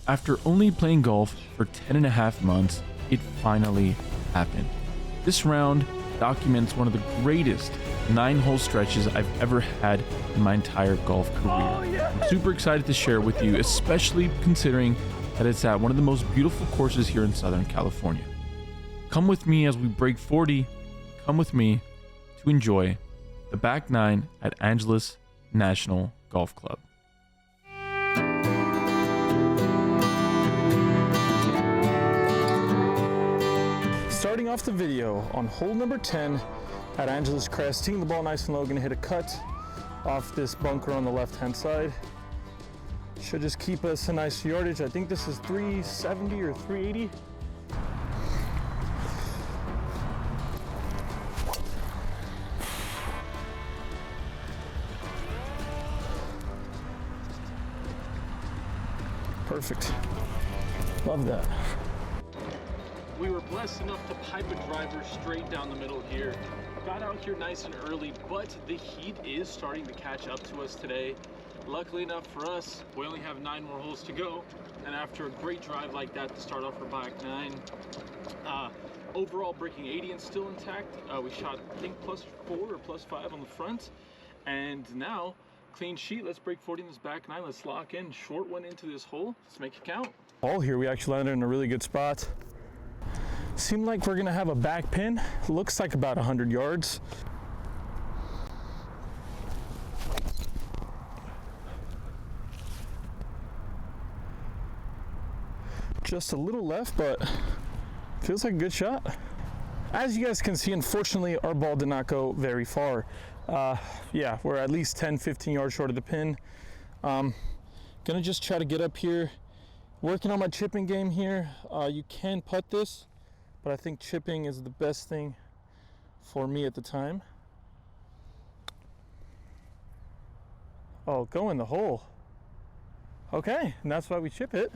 After only playing golf for 10.5 months, it finally happened. This round documents one of the greatest 9-hole stretches I've ever had in my entire golf career. I'm super excited to share it with you, especially considering that it's at one of the most beautiful courses here in Southern California. Come with me as we break 40. Come with me to enjoy the back 9 at Angeles National Golf Club. Starting off the video on hole number 10 at Angeles Crest, teeing the ball nice and low, gonna hit a cut off this bunker on the left-hand side. Should just keep us a nice yardage. I think this is 370 or 380. Perfect. Love that. We were blessed enough to pipe a driver straight down the middle here. Got out here nice and early, but the heat is starting to catch up to us today. Luckily enough for us, we only have 9 more holes to go. And after a great drive like that to start off our back 9, overall breaking 80 and still intact. We shot, I think, +4 or +5 on the front. And now, clean sheet, let's break 40 in this back 9. Let's lock in, short one into this hole. Let's make it count. All here, we actually landed in a really good spot. Seemed like we're gonna have a back pin. Looks like about 100 yards. Just a little left, but feels like a good shot. As you guys can see, unfortunately, our ball did not go very far. Yeah, we're at least 10, 15 yards short of the pin. Gonna just try to get up here. Working on my chipping game here. You can putt this, but I think chipping is the best thing for me at the time. Oh, go in the hole. Okay, and that's why we chip it.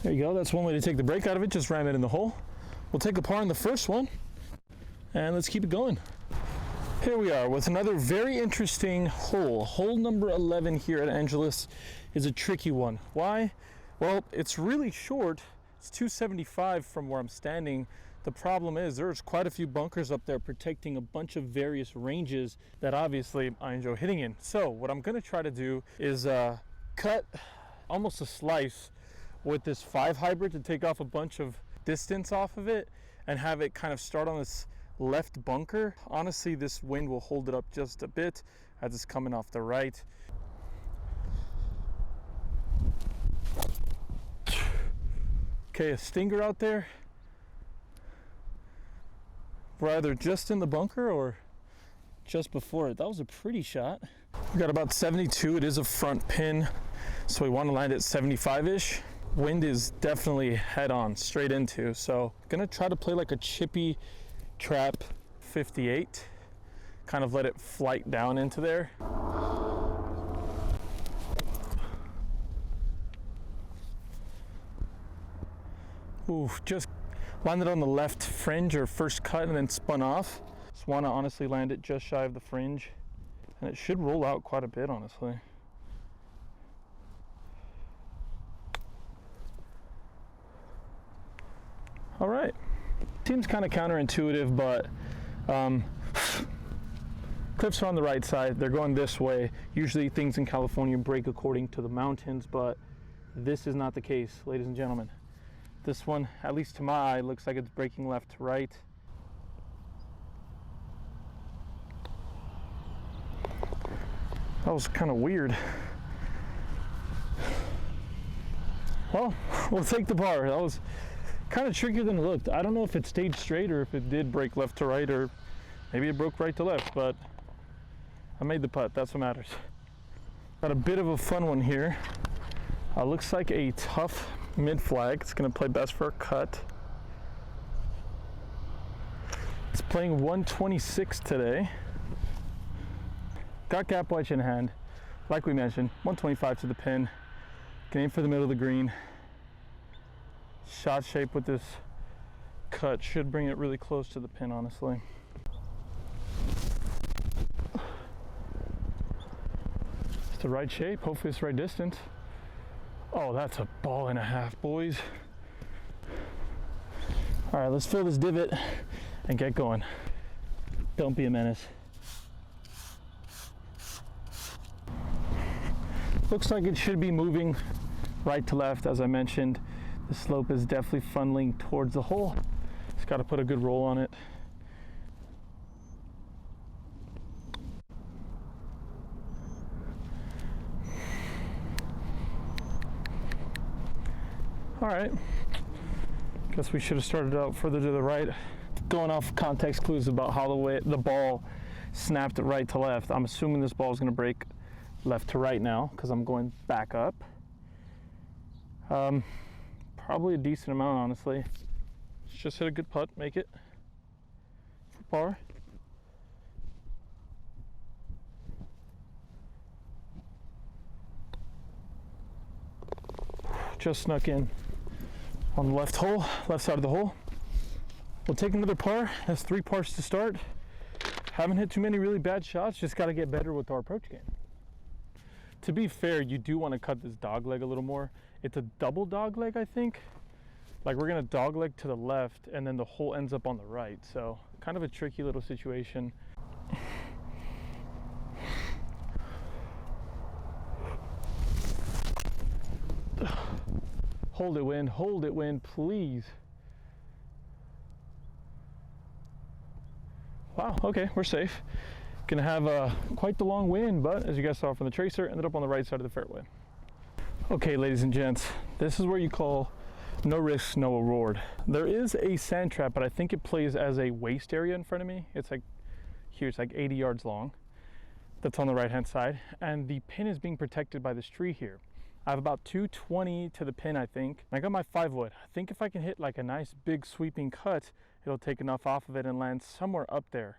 There you go, that's one way to take the break out of it, just ram it in the hole. We'll take a par on the first one, and let's keep it going. Here we are with another very interesting hole. Hole number 11 here at Angeles is a tricky one. Why? Well, it's really short. It's 275 from where I'm standing. The problem is there's quite a few bunkers up there protecting a bunch of various ranges that obviously I enjoy hitting in. So what I'm gonna try to do is cut almost a slice with this 5 hybrid to take off a bunch of distance off of it and have it kind of start on this left bunker. Honestly, this wind will hold it up just a bit as it's coming off the right. Okay, a stinger out there. We're either just in the bunker or just before it. That was a pretty shot. We got about 72. It is a front pin, so we want to land it 75-ish. Wind is definitely head on, straight into. So gonna try to play like a chippy trap 58. Kind of let it flight down into there. Ooh, just landed on the left fringe or first cut and then spun off. Just want to honestly land it just shy of the fringe, and it should roll out quite a bit, honestly. All right, seems kind of counterintuitive, but cliffs are on the right side. They're going this way. Usually things in California break according to the mountains, but this is not the case, ladies and gentlemen. This one, at least to my eye, looks like it's breaking left to right. That was kind of weird. Well, we'll take the par. That was kind of trickier than it looked. I don't know if it stayed straight or if it did break left to right, or maybe it broke right to left, but I made the putt. That's what matters. Got a bit of a fun one here. Looks like a tough mid-flag. It's going to play best for a cut. It's playing 126 today. Got gap wedge in hand. Like we mentioned, 125 to the pin. Can aim for the middle of the green. Shot shape with this cut should bring it really close to the pin, honestly. the right shape. Hopefully it's the right distance. Oh, that's a ball and a half, boys. All right, let's fill this divot and get going. Don't be a menace. Looks like it should be moving right to left. As I mentioned, the slope is definitely funneling towards the hole. Just got to put a good roll on it. All right, guess we should have started out further to the right. Going off context clues about how the ball snapped right to left, I'm assuming this ball is going to break left to right now because I'm going back up. Probably a decent amount, honestly. Let's just hit a good putt, make it for par. Just snuck in on the left hole, left side of the hole. We'll take another par. That's 3 pars to start. Haven't hit too many really bad shots, just got to get better with our approach game. To be fair, you do want to cut this dog leg a little more. It's a double dog leg, I think. Like we're gonna dog leg to the left and then the hole ends up on the right. So kind of a tricky little situation. Hold it wind, please. Wow, okay, we're safe. Gonna have quite the long wind, but as you guys saw from the tracer, ended up on the right side of the fairway. Okay, ladies and gents, this is where you call no risk, no reward. There is a sand trap, but I think it plays as a waste area in front of me. It's like, here, it's like 80 yards long. That's on the right-hand side. And the pin is being protected by this tree here. I have about 220 to the pin, I think. I got my 5-wood. I think if I can hit like a nice big sweeping cut, it'll take enough off of it and land somewhere up there.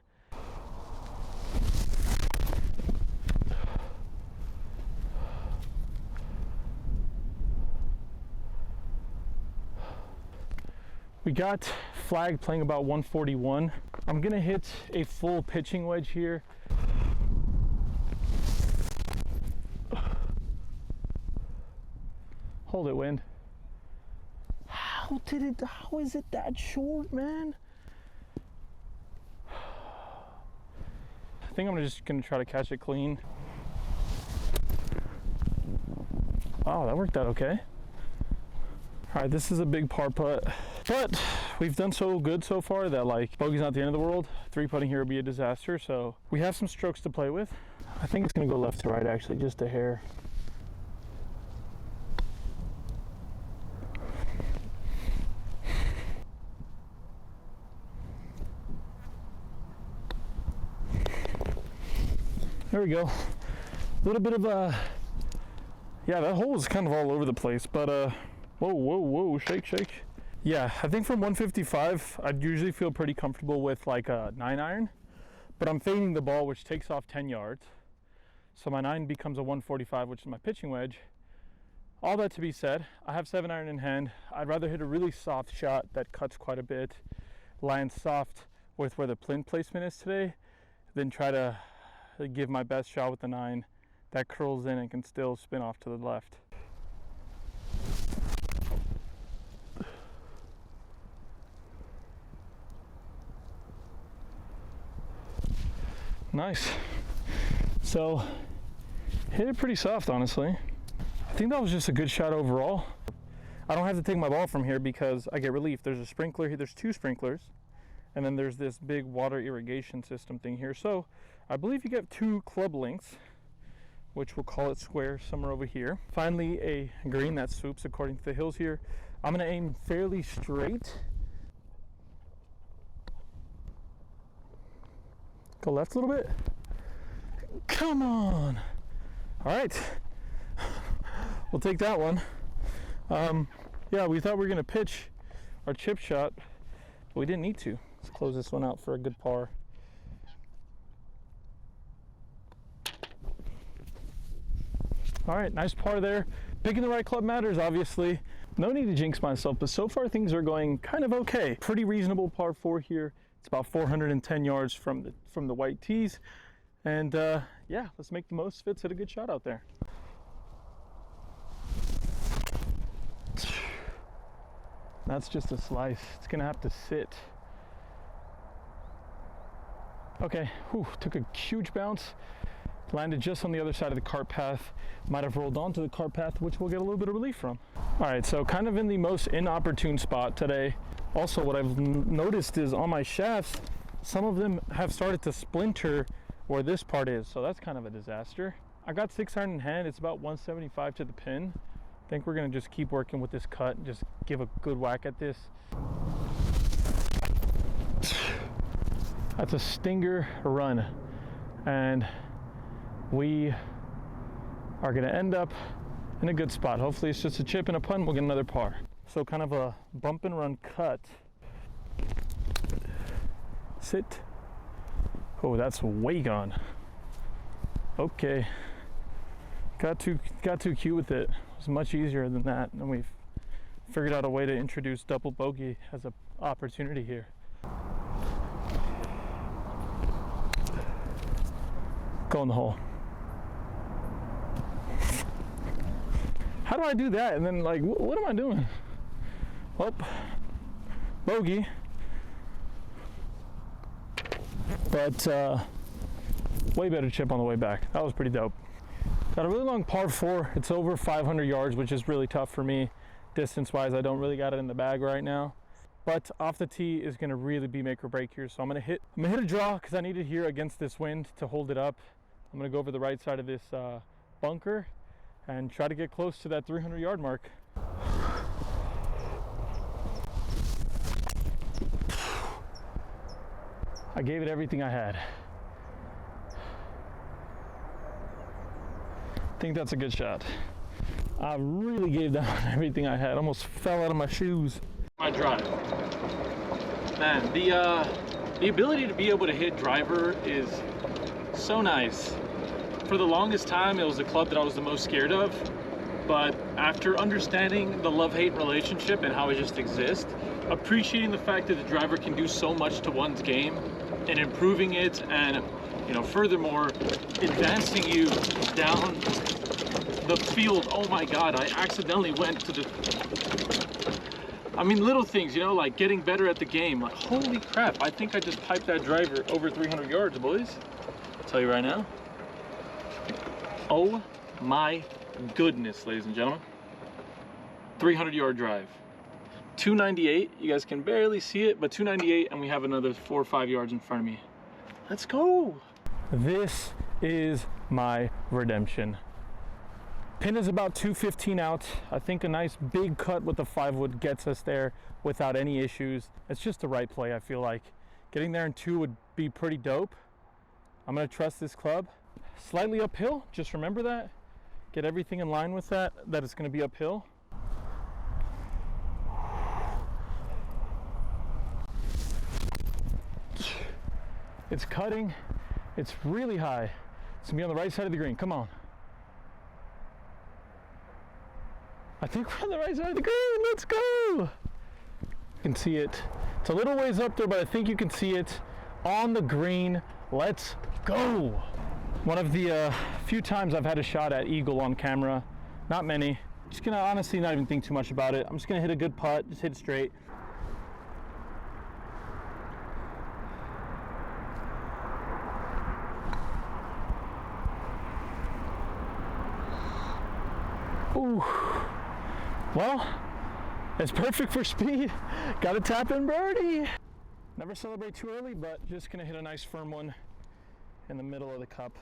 We got flag playing about 141. I'm gonna hit a full pitching wedge here. Hold it, wind. How is it that short, man? I think I'm just gonna try to catch it clean. Wow, that worked out okay. All right, this is a big par putt, but we've done so good so far that like bogey's not the end of the world. 3 putting here would be a disaster, so we have some strokes to play with. I think it's gonna go left to right actually, just a hair. There we go. A little bit of yeah, that hole is kind of all over the place, but whoa, shake. Yeah, I think from 155, I'd usually feel pretty comfortable with like a 9-iron, but I'm fading the ball, which takes off 10 yards. So my 9 becomes a 145, which is my pitching wedge. All that to be said, I have 7-iron in hand. I'd rather hit a really soft shot that cuts quite a bit, lands soft with where the plinth placement is today, than try to give my best shot with the 9 that curls in and can still spin off to the left. Nice. So hit it pretty soft, honestly. I think that was just a good shot overall. I don't have to take my ball from here because I get relief. There's a sprinkler here, there's 2 sprinklers, and then there's this big water irrigation system thing here. So I believe you get 2 club lengths, which we'll call it square, somewhere over here. Finally, a green that swoops according to the hills here. I'm gonna aim fairly straight. Go left a little bit. Come on. All right, we'll take that one. Yeah, we thought we were gonna pitch our chip shot, but we didn't need to. Let's close this one out for a good par. All right, nice par there. Picking the right club matters, obviously. No need to jinx myself, but so far things are going kind of okay. Pretty reasonable par 4 here. It's about 410 yards from the white tees. And yeah, let's make the most of it, hit a good shot out there. That's just a slice. It's gonna have to sit. Okay, whew, took a huge bounce. Landed just on the other side of the cart path. Might have rolled onto the cart path, which we'll get a little bit of relief from. All right, so kind of in the most inopportune spot today. Also, what I've noticed is on my shafts, some of them have started to splinter where this part is, so that's kind of a disaster. I got 6 iron in hand. It's about 175 to the pin. I think we're gonna just keep working with this cut and just give a good whack at this. That's a stinger run, and we are gonna end up in a good spot. Hopefully it's just a chip and a putt, we'll get another par. So kind of a bump and run cut. Sit. Oh, that's way gone. Okay. Got too cute with it. It was much easier than that, and we've figured out a way to introduce double bogey as an opportunity here. Go in the hole. How do I do that? And then, like, what am I doing? Well, bogey. But way better chip on the way back. That was pretty dope. Got a really long par 4. It's over 500 yards, which is really tough for me. Distance-wise, I don't really got it in the bag right now. But off the tee is gonna really be make or break here. So I'm gonna hit a draw because I need it here against this wind to hold it up. I'm gonna go over the right side of this bunker and try to get close to that 300 yard mark. I gave it everything I had. I think that's a good shot. I really gave that everything I had. Almost fell out of my shoes. My drive. Man, the ability to be able to hit driver is so nice. For the longest time, it was the club that I was the most scared of. But after understanding the love-hate relationship and how it just exists, appreciating the fact that the driver can do so much to one's game and improving it, and furthermore, advancing you down the field. Oh my God, I accidentally went to the... I mean, little things, like getting better at the game. Like, holy crap, I think I just piped that driver over 300 yards, boys. I'll tell you right now. Oh my goodness, ladies and gentlemen. 300 yard drive. 298, you guys can barely see it, but 298, and we have another 4 or 5 yards in front of me. Let's go. This is my redemption. Pin is about 215 out. I think a nice big cut with the 5-wood gets us there without any issues. It's just the right play, I feel like. Getting there in 2 would be pretty dope. I'm gonna trust this club. Slightly uphill, just remember that. Get everything in line with that it's gonna be uphill. It's cutting, it's really high. It's gonna be on the right side of the green, come on. I think we're on the right side of the green, let's go! You can see it. It's a little ways up there, but I think you can see it on the green. Let's go! One of the few times I've had a shot at eagle on camera, not many. Just gonna honestly not even think too much about it. I'm just gonna hit a good putt, just hit it straight. Ooh. Well, it's perfect for speed. Got a tap in birdie. Never celebrate too early, but just gonna hit a nice firm one in the middle of the cup.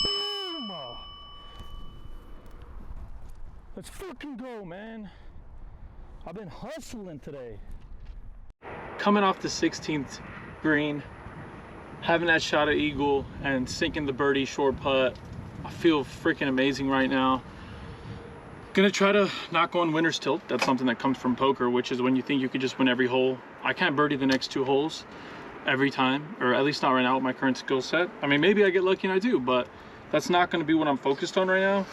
Boom! Let's fucking go, man. I've been hustling today. Coming off the 16th green, having that shot at eagle and sinking the birdie short putt, I feel freaking amazing right now. Gonna try to not go on winner's tilt. That's something that comes from poker, which is when you think you could just win every hole. I can't birdie the next 2 holes every time, or at least not right now with my current skill set. I mean, maybe I get lucky and I do, but that's not gonna be what I'm focused on right now.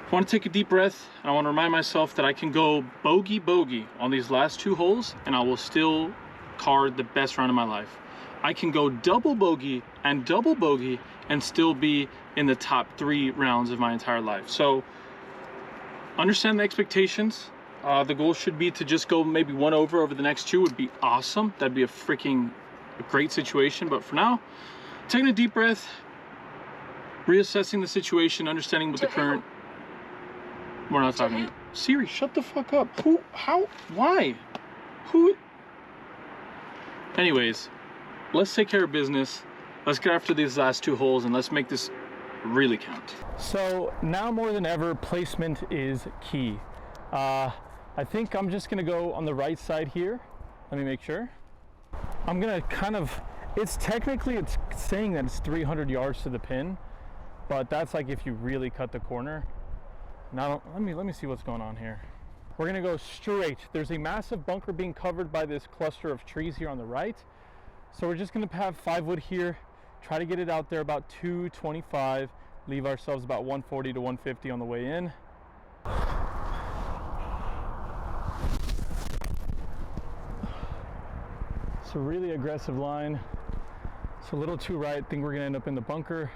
I want to take a deep breath, and I want to remind myself that I can go bogey on these last 2 holes, and I will still card the best round of my life. I can go double bogey and still be in the top 3 rounds of my entire life. So understand the expectations. The goal should be to just go maybe 1 over the next 2 would be awesome. That'd be a great situation. But for now, taking a deep breath, reassessing the situation, understanding what the current... We're not talking. Siri, shut the fuck up. Who? How? Why? Who? Anyways, let's take care of business. Let's get after these last 2 holes and let's make this really count. So now more than ever, placement is key. I think I'm just gonna go on the right side here. Let me make sure. I'm gonna kind of, it's saying that it's 300 yards to the pin, but that's like if you really cut the corner. Now, let me see what's going on here. We're gonna go straight. There's a massive bunker being covered by this cluster of trees here on the right. So we're just gonna have 5 wood here, try to get it out there about 225, leave ourselves about 140 to 150 on the way in. It's a really aggressive line. It's a little too right. I think we're gonna end up in the bunker.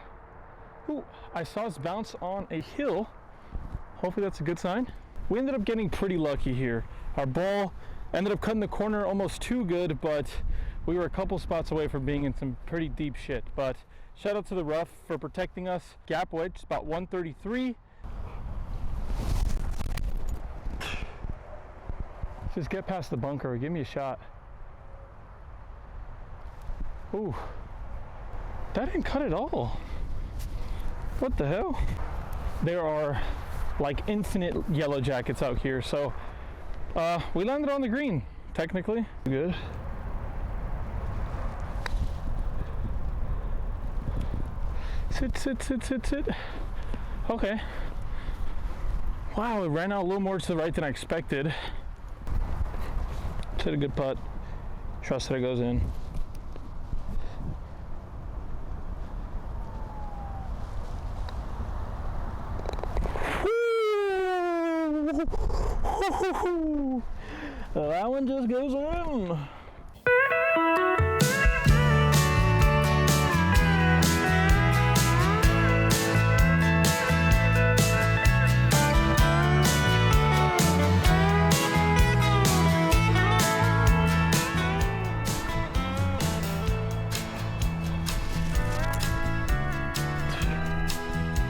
Ooh, I saw us bounce on a hill. Hopefully that's a good sign. We ended up getting pretty lucky here. Our ball ended up cutting the corner almost too good, but we were a couple spots away from being in some pretty deep shit. But shout out to the rough for protecting us. Gap wedge, about 133. Just get past the bunker, give me a shot. Ooh, that didn't cut at all. What the hell? There are like infinite yellow jackets out here, so we landed on the green, technically. Good. Sit. Okay. Wow, it ran out a little more to the right than I expected. Hit a good putt. Trust that it goes in. That one just goes in.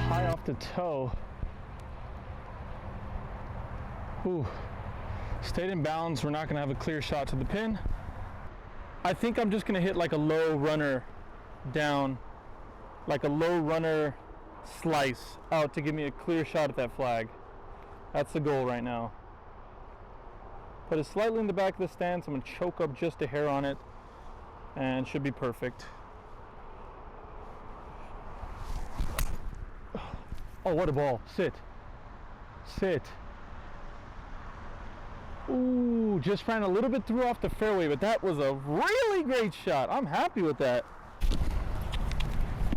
High off the toe. Ooh. Stayed in bounds. We're not going to have a clear shot to the pin. I think I'm just going to hit like a low runner down, like a low runner slice out to give me a clear shot at that flag. That's the goal right now. Put it slightly in the back of the stance. I'm going to choke up just a hair on it and should be perfect. Oh, what a ball. Sit. Ooh, just ran a little bit through off the fairway, but that was a really great shot. I'm happy with that.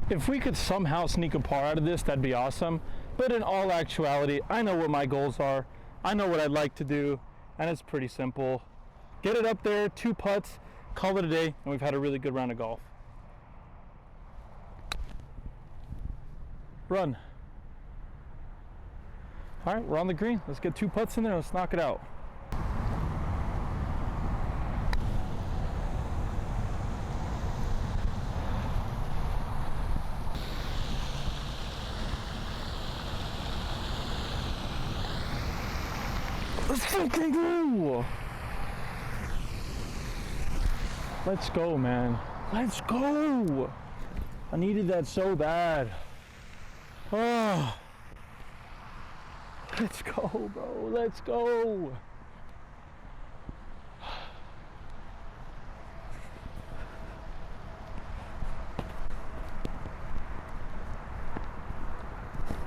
If we could somehow sneak a par out of this, that'd be awesome. But in all actuality, I know what my goals are. I know what I'd like to do, and it's pretty simple. Get it up there, 2 putts, call it a day, and we've had a really good round of golf. Run. All right, we're on the green. Let's get 2 putts in there. Let's knock it out. Let's fucking go! Let's go, man. Let's go! I needed that so bad. Oh. Let's go, bro. Let's go.